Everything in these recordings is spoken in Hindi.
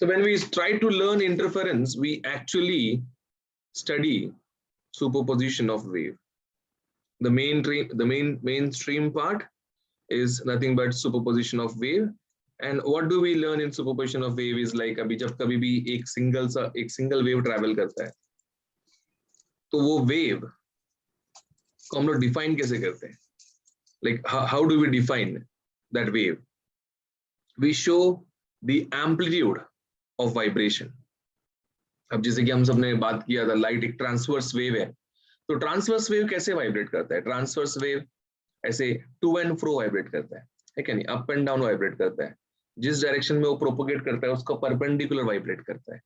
So when we try to learn interference, we actually study superposition of wave. The mainstream part is nothing but superposition of wave. And what do we learn in superposition of wave is like अभी जब कभी भी एक single wave travel करता है तो वो wave को हम लोग define कैसे करते हैं? Like how do we define that wave? We show the amplitude of vibration. अब जैसे कि हम सबने बात किया था लाइट एक ट्रांसवर्स वेव है, तो ट्रांसवर्स वेव कैसे वाइब्रेट करता है? ट्रांसवर्स वेव ऐसे टू एंड फ्रो वाइब्रेट करता है क्या नहीं? अप एंड डाउन वाइब्रेट करता है, जिस डायरेक्शन में वो प्रोपोगेट करता है उसको परपेंडिकुलर वाइब्रेट करता है।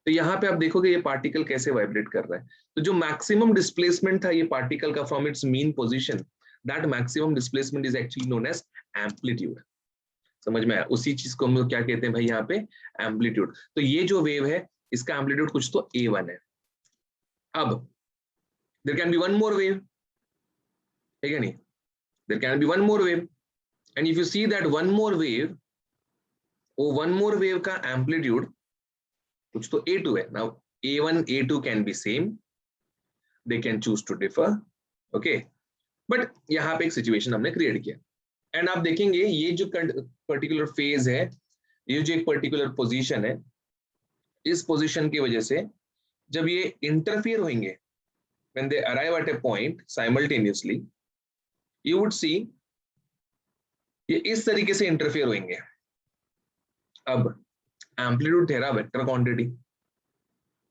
तो यहाँ पे आप देखोगे ये पार्टिकल कैसे वाइब्रेट कर रहा है। तो जो मैक्सिमम डिस्प्लेसमेंट था ये पार्टिकल का from its mean position, that maximum displacement is actually known as amplitude. समझ में आया? उसी चीज को हम लोग क्या कहते हैं भाई यहाँ पे? एम्पलीट्यूड। तो ये जो वेव है इसका एम्पलीट्यूड कुछ तो A1 है। अब there can be one more wave, है क्या नहीं? There can be one more wave and if you see that one more wave, वो वन मोर वेव का एम्पलीट्यूड कुछ तो A2 है। Now A1 A2 can be same, they can choose to differ, okay, but यहाँ पे एक सिचुएशन हमने क्रिएट किया एंड आप देखेंगे ये जो पर्टिकुलर फेज है, ये जो एक पर्टिकुलर पोजीशन है, इस पोजीशन की वजह से जब ये इंटरफियर होंगे, when they arrive at a point simultaneously, you would see ये इस तरीके से इंटरफियर होंगे। अब एम्पलीट्यूड ठहरा vector quantity,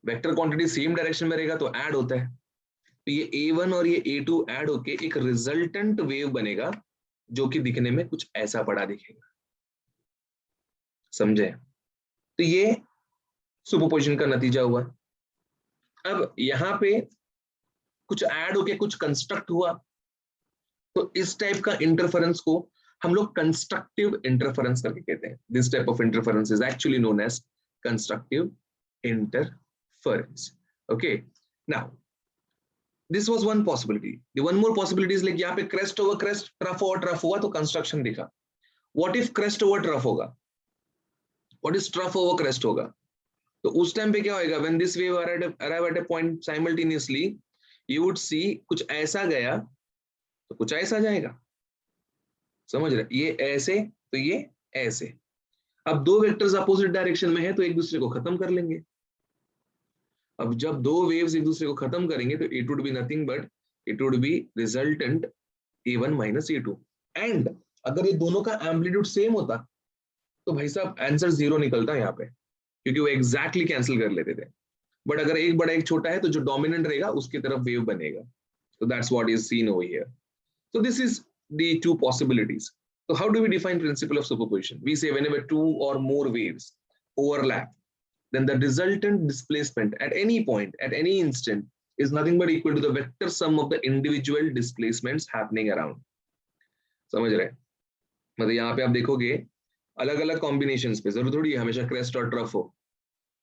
vector quantity same direction में रहेगा तो ऐड होता है, तो ये A1 और ये A2 ऐड होके एक रिजल्टेंट वेव बनेगा जो कि दिखने में कुछ ऐसा बड़ा दिखेगा। समझे? तो ये सुपरपोजिशन का नतीजा हुआ। अब यहाँ पे कुछ ऐड होके कुछ कंस्ट्रक्ट हुआ, तो इस टाइप का इंटरफेरेंस को हम लोग कंस्ट्रक्टिव इंटरफेरेंस करके कहते हैं। This type of interference is actually known as constructive interference. Okay, now this was one possibility. The one more possibility is like यहाँ पे crest over crest, trough over trough हुआ तो कंस्ट्रक्शन दिखा। What if crest over trough होगा? What is trough over crest होगा? तो उस टाइम पे क्या होएगा? When this wave arrive at a point simultaneously, you would see कुछ ऐसा गया तो कुछ ऐसा जाएगा। समझ रहे? ये ऐसे तो ये ऐसे। अब दो वेक्टर्स अपोजिट डायरेक्शन में है तो एक दूसरे को खत्म कर लेंगे। अब जब दो वेव्स एक दूसरे को खत्म करेंगे तो it would be nothing but it would be resultant A1 minus A2। And अगर ये दोनों का एम्पलीट्यूड सेम होता तो भाई साहब आंसर 0 निकलता यहाँ पे, क्योंकि वो एग्जैक्टली कैंसिल कर लेते थे। बट अगर एक बड़ा एक छोटा है तो जो डोमिनेंट रहेगा उसकी तरफ वेव बनेगा। So that's what is seen over here. So this is the two possibilities. So how do we define principle of superposition? We say whenever two or more waves overlap, then the resultant displacement at any point, at any instant, is nothing but equal to the vector sum of the individual displacements happening around. समझ रहे? मतलब यहाँ पे आप देखोगे अलग अलग कॉम्बिनेशंस पे, जरूर थोड़ी हमेशा क्रेस्ट और ट्रफ हो,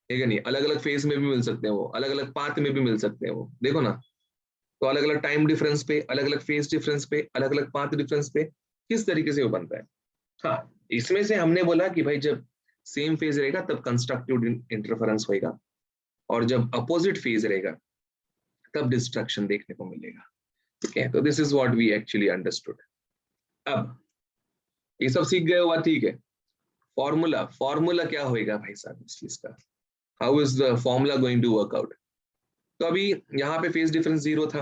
ठीक है नहीं? अलग अलग फेज में भी मिल सकते हैं वो, अलग अलग पाथ में भी मिल सकते हैं वो, देखो ना। तो अलग अलग टाइम डिफरेंस पे, अलग अलग फेज डिफरेंस पे, अलग अलग पाथ डिफरेंस पे किस तरीके से वो बनता है। हाँ, इसमें से हमने बोला कि भाई जब सेम फेज रहेगा तब कंस्ट्रक्टिव इंटरफेरेंस होएगा, और जब अपोजिट फेज रहेगा तब डिस्ट्रक्शन देखने को मिलेगा। ठीक है, तो this is what we actually understood. अब ये सब सीख गए हुआ, ठीक है। फॉर्मूला, फॉर्मूला क्या होएगा भाई साहब इस चीज का? How is the formula going to work out? तो अभी यहाँ पे फेज डिफरेंस 0 था,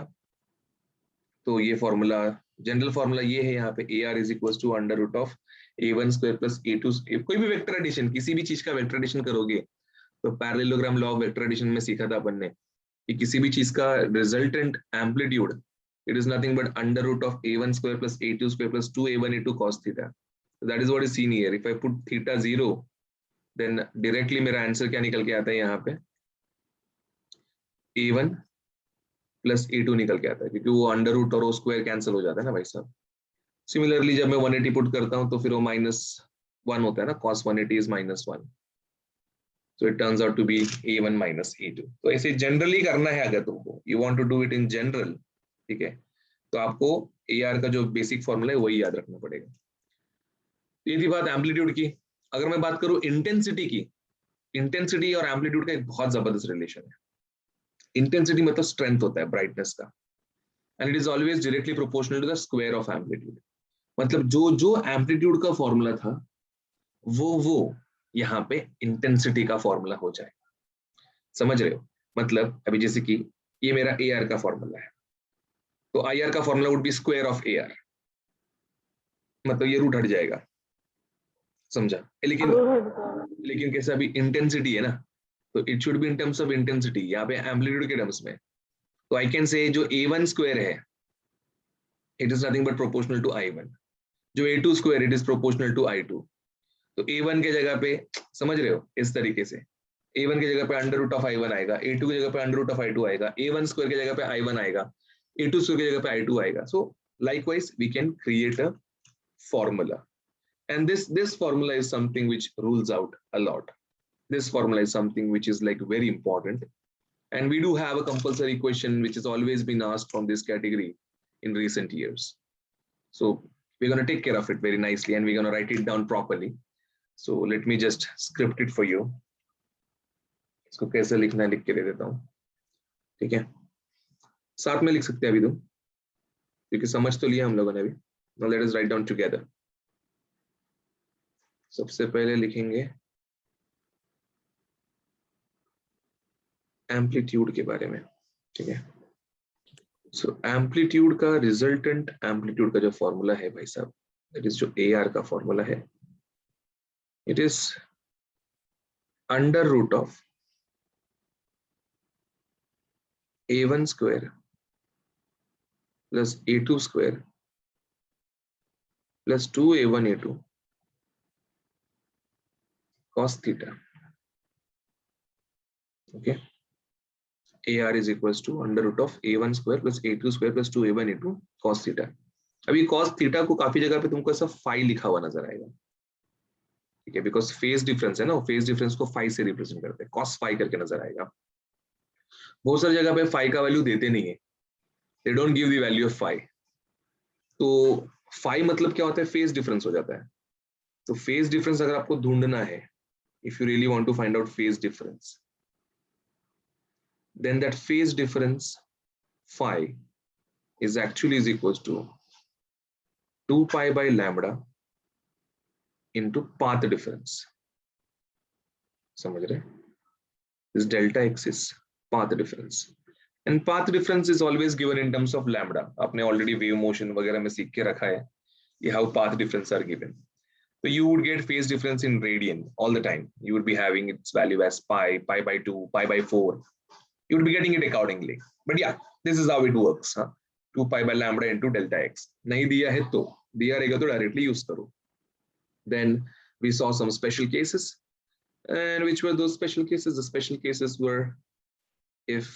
तो ये फॉर्मूला, जनरल फॉर्मूला ये है यहाँ पे, AR is equal to under root of A1 square plus A2। कोई भी वेक्टर एडिशन, किसी भी चीज का वेक्टर एडिशन करोगे तो parallelogram law of vector addition में सीखा था अपन ने कि किसी भी चीज का resultant amplitude it is nothing but under root of A1 square plus A2 square plus 2A1 A2 cos theta. That is what is seen here. If I put theta 0 then directly मेरा आंसर क्या निकल के आता है यहाँ पे? A1 प्लस A2 निकल के आता है, क्योंकि वो अंडर रूट और वो स्क्वायर कैंसिल हो जाता है ना भाई साहब। सिमिलरली जब मैं 180 पुट करता हूँ तो फिर वो -1 होता है ना, cos 180 is -1, so it turns out to be A1 minus A2। तो ऐसे जनरली करना है अगर तुमको, you want to do it in general, ठीक है, तो आपको AR का जो बेसिक फॉर्मूला है वही याद रखना पड़ेगा। ये थी बात एम्पलीट्यूड की। अगर मैं बात करूं इंटेंसिटी की, इंटेंसिटी और एम्पलीट्यूड का एक बहुत जबरदस्त रिलेशन है। इंटेंसिटी मतलब स्ट्रेंथ होता है ब्राइटनेस का, and it is always directly proportional to the square of amplitude. मतलब जो जो एम्पलीट्यूड का फॉर्मूला था वो यहाँ पे इंटेंसिटी का फॉर्मूला हो जाएगा। समझ रहे हो? मतलब अभी जैसे कि ये मेरा ए आर का फॉर्मूला है, तो आई आर का formula would be square of A R, मतलब ये रूट हट जाएगा। समझा? लेकिन कैसा भी इंटेंसिटी है ना, तो it should be in terms of intensity, यहाँ पे एम्पलीट्यूड के टर्म्स में। तो आई कैन से जो A1 स्क्वायर है it is nothing but proportional to I1, जो A2 square it is proportional to I2। तो A1 के जगह पे, समझ रहे हो, इस तरीके से A1 की जगह पे अंडर रूट ऑफ I1 आएगा, A2 की जगह पे अंडर रूट ऑफ I2 आएगा, A1 स्क्वायर की जगह पे I1 आएगा, A2 स्क्वायर की जगह पे I2 आएगा। सो likewise we can create a formula, and this formula is something which rules out a lot. This formula is something which is like very important, and we do have a compulsory question which has always been asked from this category in recent years. So we're going to take care of it very nicely, and we're going to write it down properly. So let me just script it for you. इसको कैसे लिखना है लिख के दे देता हूँ, ठीक है? साथ में लिख सकते हैं अभी तुम, क्योंकि समझ तो लिया हम लोगों ने अभी। Now let us write down together. सबसे पहले लिखेंगे एम्पलीट्यूड के बारे में, ठीक है? सो एम्पलीट्यूड का रिजल्टेंट एम्पलीट्यूड का जो फॉर्मूला है भाई साहब, दैट इज जो ए आर का फॉर्मूला है, it is under root of A1 square plus A2 square plus 2A1 A2 cos theta. Okay, AR is equals to under root of A1 square plus A2 square plus 2A1 A2 cos theta. अभी cos theta को काफी जगह पे तुमको ऐसा फाई लिखा हुआ नजर आएगा, ठीक है? बिकॉज फेज डिफरेंस है ना, फेज डिफरेंस को फाई से रिप्रेजेंट करते हैं, cos फाई करके नजर आएगा। बहुत सारी जगह पे फाई का वैल्यू देते नहीं है, they don't give the value of phi. तो फाई मतलब क्या होता है? फेज डिफरेंस हो जाता है। तो फेज डिफरेंस अगर आपको ढूंढना है, if you really want to find out phase difference, then that phase difference phi is actually is equals to 2 pi by lambda into path difference. समझ रहे? This delta x is path difference, and path difference is always given in terms of lambda. आपने already wave motion वगैरह में सीख के रखा है ये how path difference are given. So you would get phase difference in radian all the time. You would be having its value as pi, pi by 2, pi by 4. You would be getting it accordingly. But yeah, this is how it works. 2 pi by lambda into delta x. नहीं दिया है तो, दिया रहेगा तो directly use करो. Then we saw some special cases. And which were those special cases? The special cases were if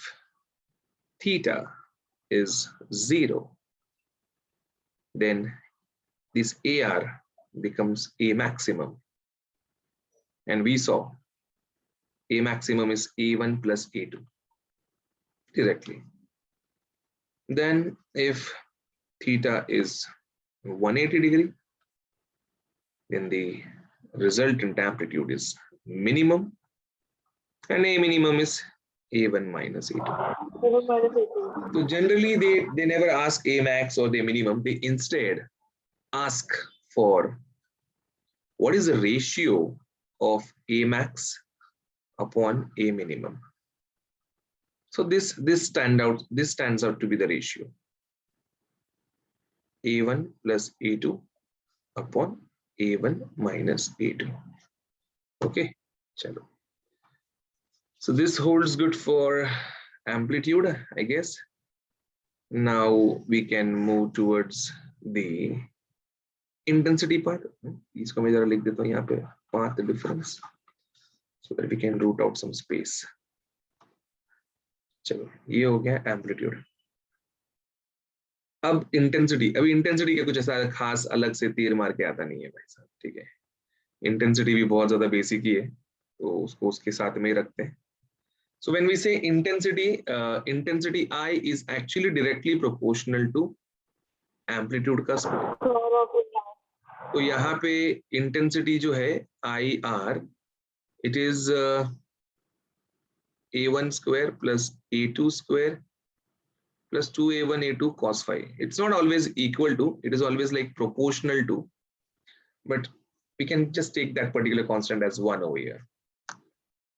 theta is 0, then this AR becomes A maximum, and we saw A maximum is A1 plus A2 directly. Then if theta is 180 degree, then the resultant amplitude is minimum, and A minimum is A1 minus A2. So generally they never ask A max or the minimum, they instead ask for what is the ratio of A max upon A minimum. So this stands out to be the ratio A1 plus A2 upon A1 minus A2. Okay, chalo. So this holds good for amplitude, I guess. Now we can move towards the intensity part. इसको मैं जरा लिख देता हूँ यहाँ पे, path difference, so that we can root out some space. चलो ये हो गया एम्पलीट्यूड। अब इंटेंसिटी, अभी इंटेंसिटी का कुछ ऐसा खास अलग से तीर मार के आता नहीं है भाई साहब, ठीक है? इंटेंसिटी भी बहुत ज्यादा बेसिक ही है, तो उसको उसके साथ में ही रखते हैं। So when we say intensity I is actually directly proportional to amplitude का स्क्वायर। तो यहाँ पे इंटेंसिटी जो है IR it is a1 square plus a2 square plus 2a1 a2 cos phi. It's not always equal to, it is always like proportional to, but we can just take that particular constant as 1 over here.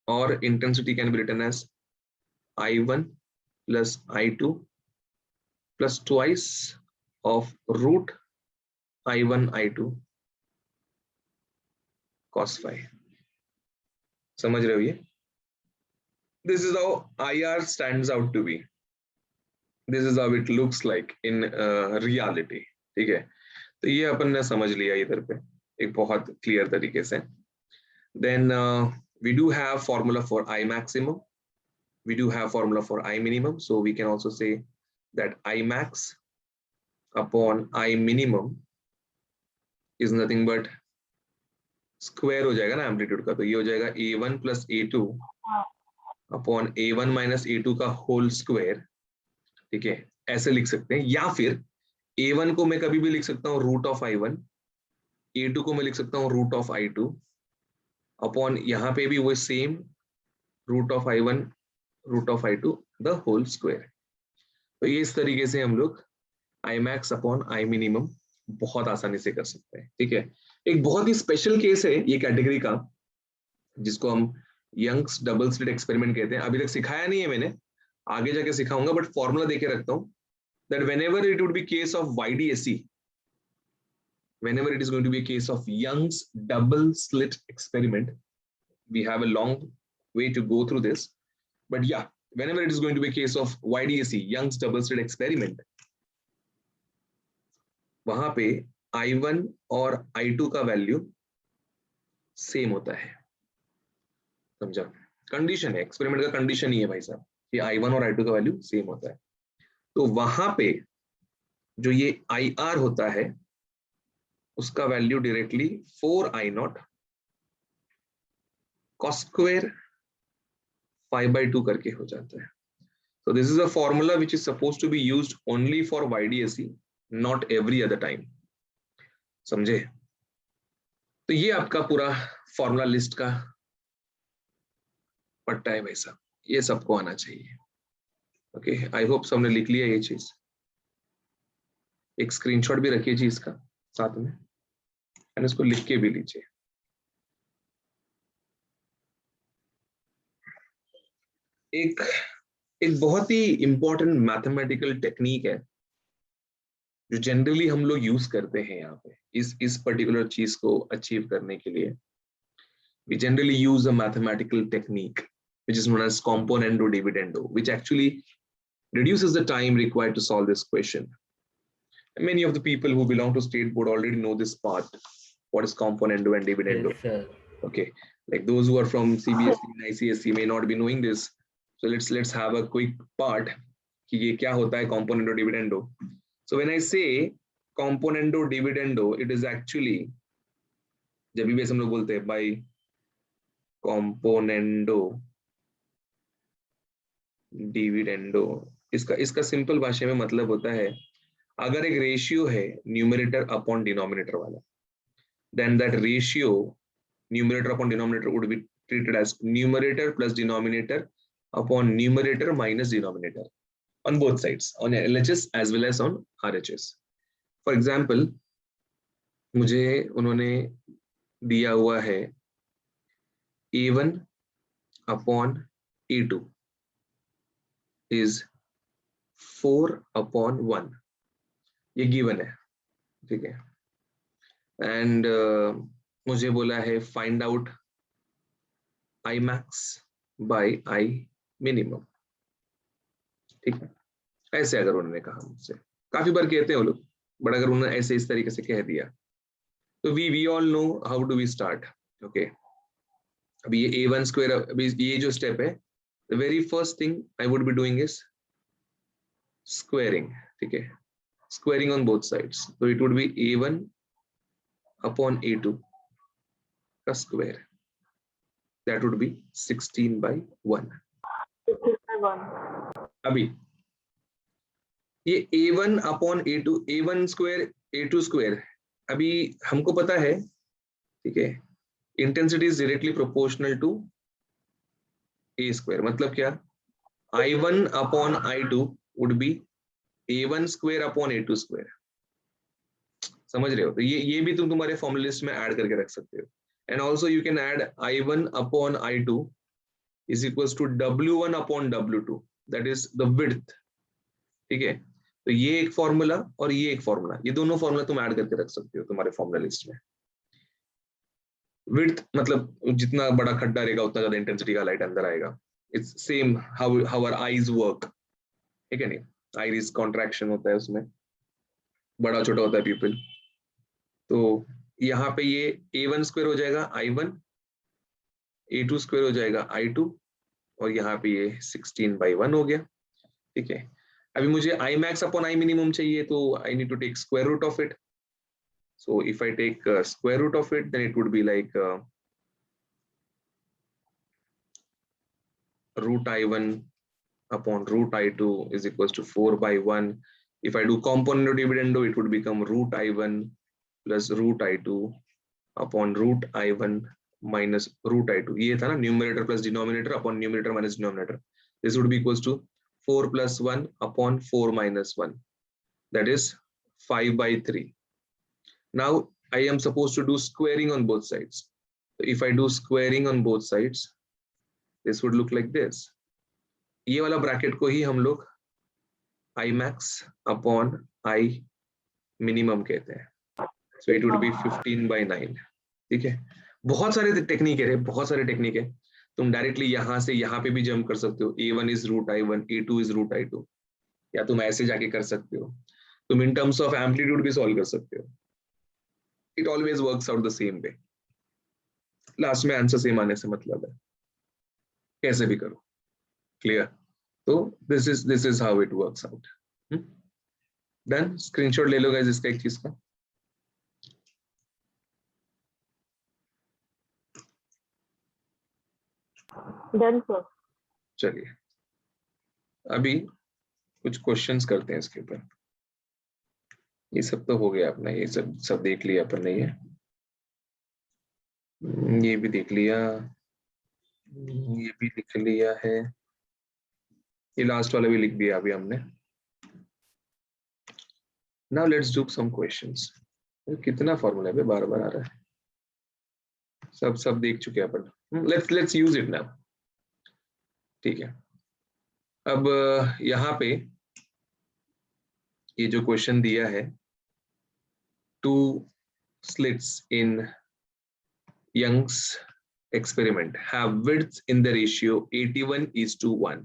Or intensity can be written as I1 plus I2 plus twice of root I1 I2 cos phi. समझ रहे हो ये? This is how IR stands out to be. This is how it looks like in reality. ठीक है, तो ये अपन ने समझ लिया इधर पे एक बहुत क्लियर तरीके से. Then we do have formula for I maximum. We do have formula for I minimum. So we can also say that I max upon I minimum is nothing but square हो जाएगा ना एम्पलीट्यूड का, तो ये हो जाएगा a1 plus a2 upon a1 minus a2 का होल स्क्वायर. ठीक है, ऐसे लिख सकते हैं. या फिर a1 को मैं कभी भी लिख सकता हूँ रूट ऑफ I1, a2 को मैं लिख सकता हूँ रूट ऑफ I2 अपॉन यहाँ पे भी वो same root of I1 root of I2 the whole square. तो ये इस तरीके से हम लोग I max upon I minimum बहुत आसानी से कर सकते हैं. ठीक है, एक बहुत ही स्पेशल केस है ये कैटेगरी का, जिसको हम यंग्स डबल स्लिट एक्सपेरिमेंट कहते हैं. अभी तक सिखाया नहीं है मैंने, आगे जाके सिखाऊंगा, बट फॉर्मूला देके रखता हूं that whenever it would be case of YDSE, whenever it is going to be a case of Young's double slit experiment, we have a long way to go through this, but yeah, whenever it is going to be a case of YDSE, Young's double slit experiment, वहां पे I1 और I2 का वैल्यू सेम होता है. समझा? कंडीशन है, एक्सपेरिमेंट का कंडीशन ही है भाई साहब कि I1 और I2 का वैल्यू सेम होता है. तो वहां पे जो ये IR होता है उसका value directly 4I0 cos square 5/2 करके हो जाता है. So this is a formula which is supposed to be used only for YDSE, not every other time. समझे? तो ये आपका पूरा फॉर्मूला लिस्ट का पट्टा है भाई साहब, ये सबको आना चाहिए. ओके, आई होप सबने लिख लिया ये चीज. एक स्क्रीनशॉट भी रखिए जी इसका साथ में, एंड इसको लिख के भी लीजिए. एक बहुत ही इंपॉर्टेंट मैथमेटिकल टेक्निक है जो जनरली हम लोग यूज करते हैं यहाँ पे इस पर्टिकुलर चीज को अचीव करने के लिए. We generally use a mathematical technique which is known as componendo dividendo, which actually reduces the time required to solve this question. And many of the people who belong to state board already know this part. What is componendo and dividendo? Yes, sir. Okay, like those who are from CBSE and ICSE may not be knowing this. So let's have a quick part कि ये क्या होता है componendo dividendo. So when I say componendo dividendo, it is actually जब भी हम लोग बोलते हैं by componendo dividendo, इसका सिंपल भाषा में मतलब होता है अगर एक रेशियो है न्यूमरेटर अपॉन डिनोमिनेटर वाला, then that ratio numerator upon denominator would be treated as numerator plus denominator upon numerator minus denominator on both sides, on LHS as well as on RHS. For example, मुझे उन्होंने दिया हुआ है A1 upon A2 is 4 upon 1. ये गिवन है, ठीक है. एंड मुझे बोला है find out I max by I minimum. ठीक है, ऐसे अगर उन्होंने कहा मुझसे, काफी बार कहते हैं वो लोग, बट अगर उन्होंने ऐसे इस तरीके से कह दिया तो we all know how do we start. Okay, अभी ये A1 स्क्वायर, अभी ये जो स्टेप है, the very first thing I would be doing is squaring. ठीक है, squaring on both sides, so it would be A1 upon A2 का square, that would be 16/1. अभी ये A1 upon A2, A1 square A2 square, अभी हमको पता है, ठीक है, intensity is directly proportional to A square. मतलब क्या, I1 upon I2 would be A1 square upon A2 square. समझ रहे हो? तो ये भी तुम तुम्हारे फॉर्मूला लिस्ट में ऐड करके रख सकते हो। And also you can add I1 upon I2 is equals to W1 upon W2, that is the width. ठीक है, तो ये एक फॉर्मूला और ये एक फॉर्मूला, ये दोनों फॉर्मूला तुम ऐड करके रख सकते हो तुम्हारे फॉर्मूला लिस्ट में। विड्थ मतलब जितना बड़ा खड्डा रहेगा उतना ज्यादा इंटेंसिटी का लाइट अंदर आएगा। It's same how our eyes work, ठीक है नहीं? आईज कॉन्ट्रैक्शन होता है, उसमें बड़ा छोटा होता है पीपल। तो यहाँ पे ये A1 स्क्वायर हो जाएगा I1, A2 स्क्वायर हो जाएगा I2, और यहाँ पे ये 16/1 हो गया। ठीक है, अभी मुझे I max upon I minimum चाहिए, तो I need to take square root of it. So if I take square root of it, then it would be like root I1 upon root I2 is equals to 4/1. If I do component dividendo, it would become root I1 plus root I2 upon root I1 minus root I2. ये था ना, numerator plus denominator upon numerator minus denominator. This would be equals to 4 plus 1 upon 4 minus 1. That is 5/3. Now I am supposed to do squaring on both sides. So if I do squaring on both sides, this would look like this. ये वाला ब्रैकेट को ही हम लोग I max upon I minimum कहते हैं. So it would be 15/9. ठीक है, बहुत सारे टेक्निक है, बहुत सारे टेक्निक है। तुम डायरेक्टली यहाँ से यहाँ पे भी जंप कर सकते हो, A1 is root I1, A2 is root I2, या तुम ऐसे जाके कर सकते हो। तुम इन टर्म्स ऑफ एम्पलीट्यूड भी सॉल्व कर सकते हो। It always works out the same way. Last में आंसर सेम आने से मतलब है, कैसे भी करो। क्लियर? तो this is how it works out. Done? Screenshot ले लो गाइस इसका एक चीज का। Done sir. चलिए अभी कुछ क्वेश्चंस करते हैं इसके ऊपर। ये सब तो हो गया अपना, ये सब देख लिया अपन ने, ये भी देख लिया, ये भी लिख लिया है, ये लास्ट वाला भी लिख दिया अभी हमने। Now let's do some questions. कितना फॉर्मूला है, बार बार आ रहा है। सब देख चुके हैं अपन। Let's use it now. ठीक है, अब यहाँ पे ये जो क्वेश्चन दिया है, 2 slits in Young's experiment have widths in the ratio 81:1.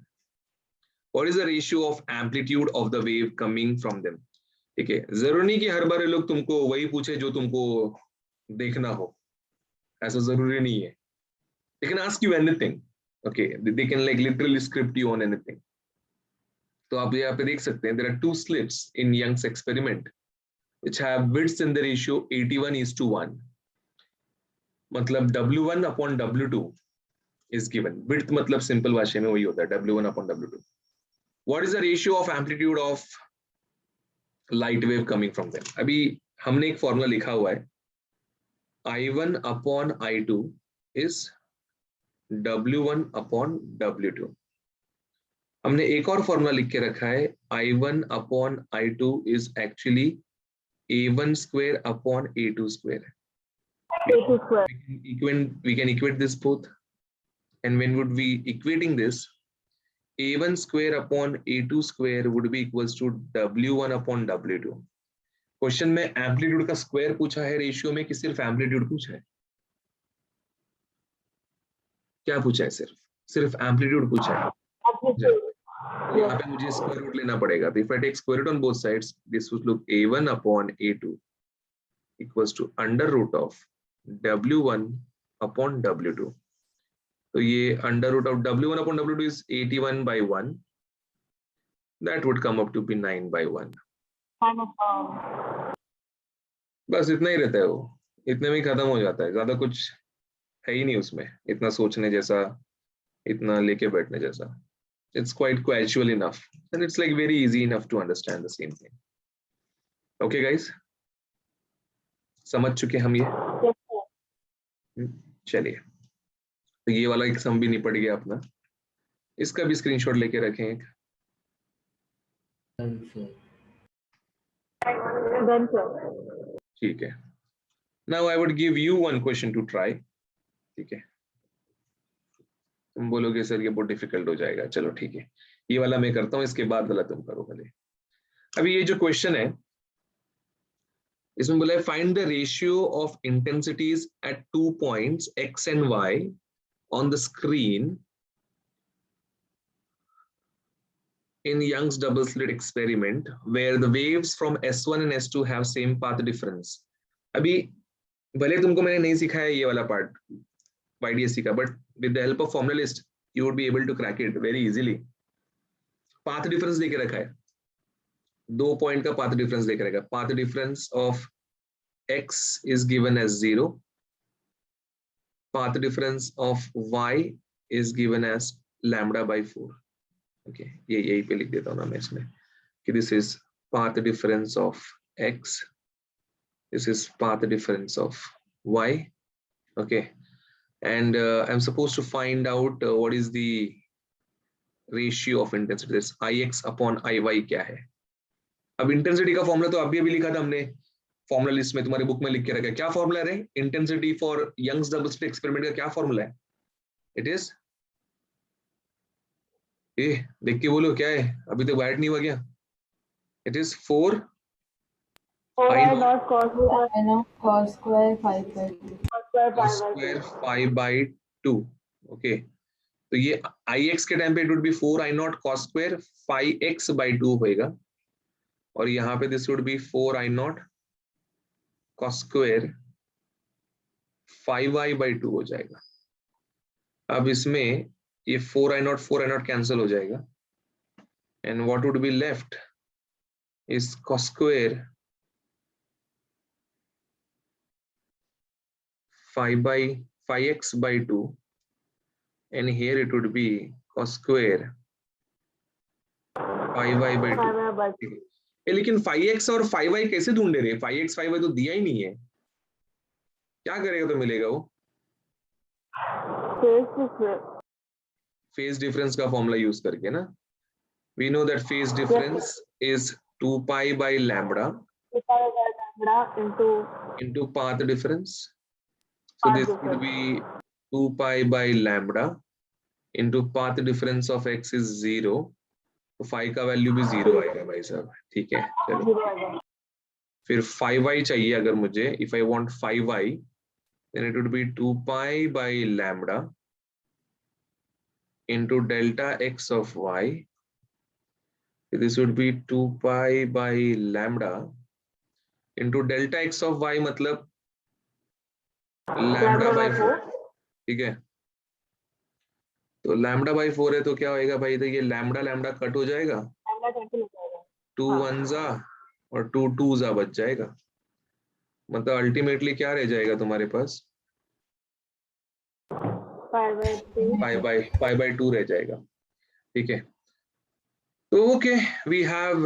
What is the ratio of amplitude of the wave coming from them? ठीक है, जरूरी नहीं कि हर बार ये लोग तुमको वही पूछे जो तुमको देखना हो, ऐसा जरूरी नहीं है। They can ask you anything. Okay, they can like literally script you on anything. तो आप यहाँ पे देख सकते हैं, there are 2 slits in Young's experiment which have widths in the ratio 81:1. मतलब W1 upon W2 is given. Width मतलब सिंपल भाषा में वही होता है, W1 upon W2. What is the ratio of amplitude of light wave coming from them? अभी हमने एक फॉर्मूला लिखा हुआ है, I1 upon I2 is W1 upon W2. हमने एक और फॉर्मूला लिख के रखा है, I1 upon I2 is actually A1 square upon A2 square. We can equate this both, and when would we equating this, A1 square upon A2 square would be equals to W1 upon W2. Question में एम्पलीट्यूड का स्क्वायर पूछा है रेशियो में, कि सिर्फ एम्पलीट्यूड पूछा है? क्या पूछा है? सिर्फ एम्पलीट्यूड पूछा है। तो यहाँ पे मुझे स्क्वायर रूट लेना पड़ेगा। तो if I take square root on both sides, this would look A1 upon A2 equals to under root of W1 upon W2. तो ये under root of W1 upon W2 is 81/1. That would come up to be 9/1. बस इतना ही रहता है, वो इतने में ही खत्म हो जाता है, ज्यादा कुछ है ही नहीं उसमें इतना सोचने जैसा, इतना लेके बैठने जैसा। It's quite casual enough and it's like very easy enough to understand the same thing. Okay guys, समझ चुके हम ये? चलिए, तो ये वाला एक सम भी निपट गया अपना, इसका भी स्क्रीनशॉट लेके रखें एक। ठीक है, now I would give you one question to try. ठीक है, तुम बोलोगे सर ये बहुत डिफिकल्ट हो जाएगा, चलो ठीक है, ये वाला मैं करता हूँ, इसके बाद वाला तुम करो भले। अभी ये जो क्वेश्चन है, इसमें बोला है find the ratio of intensities at 2 points x and y on the screen in Young's double slit experiment where the waves from S1 and S2 have same path difference. अभी भले तुमको मैंने नहीं सिखाया ये वाला पार्ट YDSC का, but with the help of formula list you would be able to crack it very easily. Path difference देके रखा है, 2 पॉइंट का पाथ डिफरेंस देके रखा है। Path difference of x is given as 0, path difference of y is given as lambda by 4. Okay, ये यही पे लिख देता हूँ ना मैं इसमें कि this is path difference of x, this is path difference of y. Okay, and I'm supposed to find out what is the ratio of intensity, this ix upon iy क्या है। अब इंटेंसिटी का फॉर्मूला तो अभी लिखा था हमने, फॉर्मूला लिस्ट में तुम्हारी बुक में लिख के रखा है। क्या फॉर्मूला है intensity for Young's double slit experiment का? क्या फॉर्मूला है? इट इज, ए देख के बोलो क्या है, अभी तक वाइट नहीं हुआ क्या? It is 4 I naught cos square 5 by 2. cos square 5 by 2. Okay, तो ये ix के टाइम पे it would be 4 I naught cos square 5x by 2 होएगा, और यहाँ पे this would be 4 I naught cos square 5y by 2 हो जाएगा। अब इसमें ये 4 I naught कैंसिल हो जाएगा, and what would be left is cos square 5x by 2, and here it would be cos square 5y by 2। लेकिन 5x और 5y कैसे ढूंढे रहे? 5x 5y तो दिया ही नहीं है, क्या करेगा तो मिलेगा वो? फेज डिफरेंस का फॉर्मूला यूज करके ना, we know that phase difference is 2 pi by lambda into path difference. So this would be 2 pi by lambda into path difference of x is 0, तो 5 का वैल्यू भी 0 आएगा भाई साहब। ठीक है, चलो फिर 5y चाहिए अगर मुझे, if I want 5y then it would be 2 pi by lambda into delta x of y. This would be 2 pi by lambda into delta x of y, मतलब lambda by 4। ठीक है, तो lambda by 4 है तो क्या होएगा भाई, तो ये lambda lambda कट हो जाएगा, 2 1s और 2 2s बच जाएगा, मतलब अल्टीमेटली क्या रह जाएगा तुम्हारे पास? 5 by 2 रह जाएगा। ठीक है, so okay, we have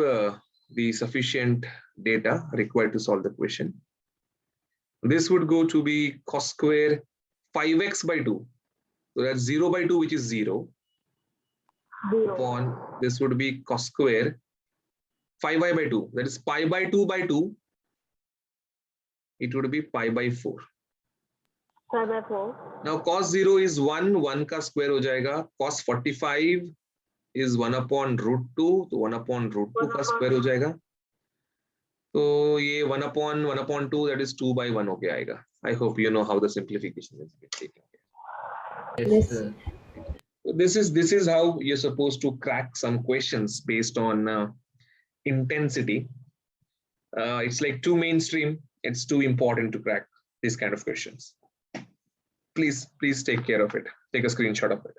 the sufficient data required to solve the question. This would go to be cos square 5x by 2, so that's 0 by 2, which is 0, upon this would be cos square 5y by 2, that is pi by 2 by 2, it would be pi by 4. Now cos 0 is 1, 1 का square हो जाएगा, cos 45 is 1 upon root 2, तो 1 upon root 2 का square हो जाएगा, तो ये 1 upon 2, that is 2 by 1 होके आएगा। I hope you know how the simplification is taken care. Yes, sir. So this is how you're supposed to crack some questions based on intensity. It's like too mainstream, it's too important to crack these kind of questions. Please take care of it, take a screenshot of it.